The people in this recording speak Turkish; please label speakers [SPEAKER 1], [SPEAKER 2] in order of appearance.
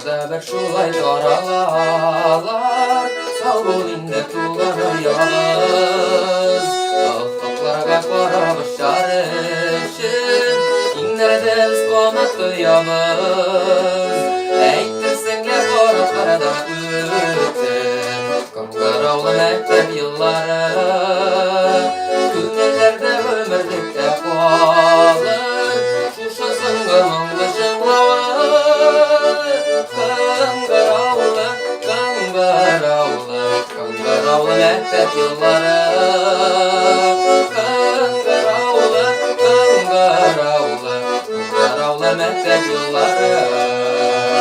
[SPEAKER 1] Arada bir şulay daralar Sağ bolinde tuğlanır yalız Alfaklarga koramış yarışın İnnerede biz komatlı yalız Eytirsinler koratlarda ötür Kangaravlı mektep yılları Kümellerde ömürlükte kalır Şuşasın gırmınlı şınlavı Kangaravlı mektep yılları